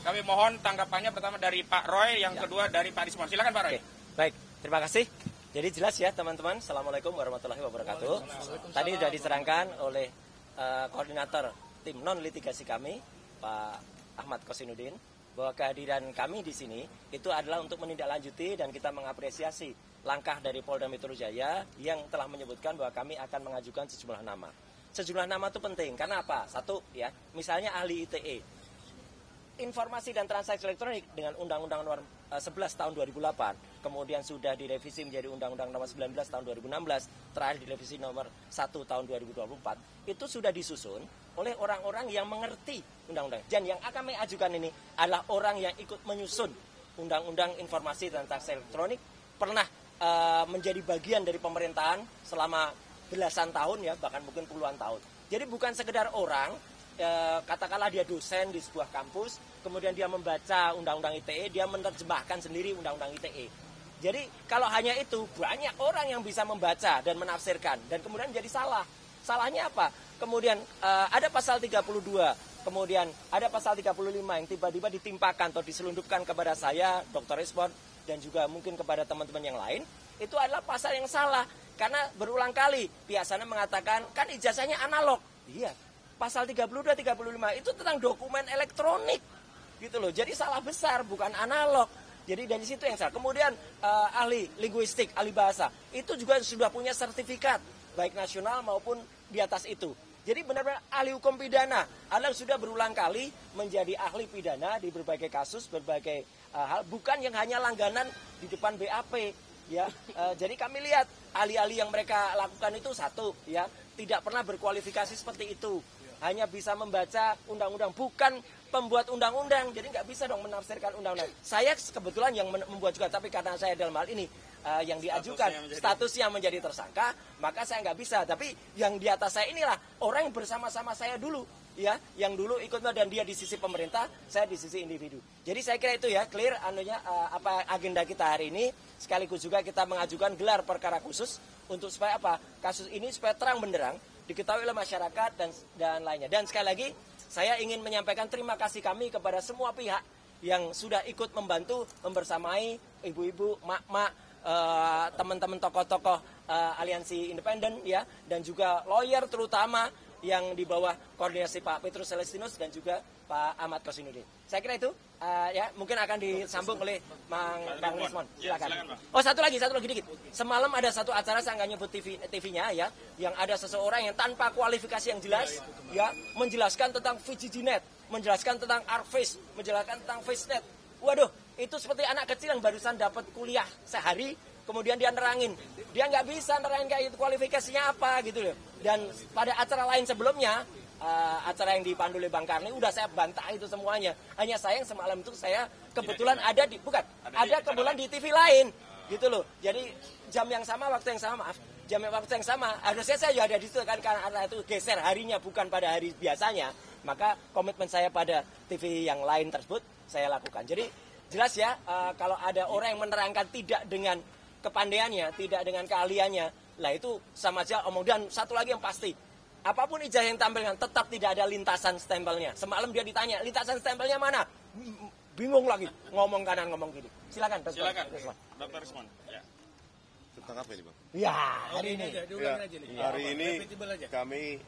Kami mohon tanggapannya pertama dari Pak Roy, yang kedua dari Pak Rismon. Silakan Pak Roy. Oke, baik, terima kasih. Jadi jelas ya teman-teman. Assalamualaikum warahmatullahi wabarakatuh. Tadi sudah diterangkan oleh koordinator tim non litigasi kami, Pak Ahmad Kosinudin, bahwa kehadiran kami di sini itu adalah untuk menindaklanjuti dan kita mengapresiasi langkah dari Polda Metro Jaya yang telah menyebutkan bahwa kami akan mengajukan sejumlah nama. Sejumlah nama itu penting karena apa? Satu ya, misalnya ahli ITE. Informasi dan transaksi elektronik dengan Undang-Undang nomor 11 tahun 2008, kemudian sudah direvisi menjadi Undang-Undang nomor 19 tahun 2016, terakhir direvisi nomor 1 tahun 2024, itu sudah disusun oleh orang-orang yang mengerti undang-undang. Dan yang akan mengajukan ini adalah orang yang ikut menyusun Undang-Undang Informasi dan Transaksi Elektronik, pernah menjadi bagian dari pemerintahan selama belasan tahun ya, bahkan mungkin puluhan tahun. Jadi bukan sekedar orang, katakanlah dia dosen di sebuah kampus, kemudian dia membaca Undang-Undang ITE, dia menerjemahkan sendiri Undang-Undang ITE. Jadi kalau hanya itu, banyak orang yang bisa membaca dan menafsirkan, dan kemudian menjadi salah. Salahnya apa? Kemudian ada pasal 32, kemudian ada pasal 35 yang tiba-tiba ditimpakan atau diselundupkan kepada saya, Dr. Rismon, dan juga mungkin kepada teman-teman yang lain, itu adalah pasal yang salah. Karena berulang kali pihak sana mengatakan, kan ijazahnya analog. Iya. Pasal 32, 35 itu tentang dokumen elektronik gitu loh. Jadi salah besar, bukan analog. Jadi dari situ yang salah. Kemudian ahli linguistik, ahli bahasa, itu juga sudah punya sertifikat baik nasional maupun di atas itu. Jadi benar-benar ahli hukum pidana. Anda sudah berulang kali menjadi ahli pidana di berbagai kasus, berbagai hal, bukan yang hanya langganan di depan BAP. Ya, jadi kami lihat ahli-ahli yang mereka lakukan itu satu, ya, tidak pernah berkualifikasi seperti itu. Hanya bisa membaca undang-undang, bukan pembuat undang-undang. Jadi nggak bisa dong menafsirkan undang-undang. Saya kebetulan yang membuat juga, tapi karena saya dalam hal ini yang diajukan statusnya menjadi tersangka, maka saya nggak bisa. Tapi yang di atas saya inilah orang yang bersama-sama saya dulu, ya, yang dulu ikut dan dia di sisi pemerintah, saya di sisi individu. Jadi saya kira itu ya clear apa agenda kita hari ini. Sekaligus juga kita mengajukan gelar perkara khusus untuk supaya apa? Kasus ini supaya terang benderang diketahui oleh masyarakat dan lainnya. Dan sekali lagi saya ingin menyampaikan terima kasih kami kepada semua pihak yang sudah ikut membantu membersamai ibu-ibu, mak-mak, teman-teman tokoh-tokoh aliansi independen ya, dan juga lawyer terutama yang di bawah koordinasi Pak Petrus Celestinus dan juga Pak Ahmad Kosinudin. Saya kira itu ya, mungkin akan disambung oleh Bang Rismon. Silakan. Oh, satu lagi dikit. Semalam ada satu acara, saya nggak nyebut TV-nya ya, yang ada seseorang yang tanpa kualifikasi yang jelas ya, menjelaskan tentang VGGNet, menjelaskan tentang ArcFace, menjelaskan tentang FaceNet. Waduh, itu seperti anak kecil yang barusan dapat kuliah sehari, kemudian dia nerangin. Dia nggak bisa nerangin kayak itu, kualifikasinya apa gitu loh. Dan pada acara lain sebelumnya, acara yang dipandu oleh Bang Karni, udah saya bantah itu semuanya. Hanya sayang semalam itu saya kebetulan ada kebetulan di TV lain gitu loh. Jadi jam yang sama, waktu yang sama, harusnya saya juga ada di situ kan, karena itu geser harinya bukan pada hari biasanya. Maka komitmen saya pada TV yang lain tersebut saya lakukan. Jadi jelas ya, kalau ada orang yang menerangkan tidak dengan kepandaiannya, tidak dengan keahliannya, lah itu sama aja omong. Dan satu lagi yang pasti, apapun ijazah yang tampilkan tetap tidak ada lintasan stempelnya. Semalam dia ditanya, lintasan stempelnya mana? Bingung lagi, ngomong kanan ngomong kiri. Silakan Dr. Rismon. Ya. Tentang apa ini, Bang? Ya, hari ini. Hari ini kami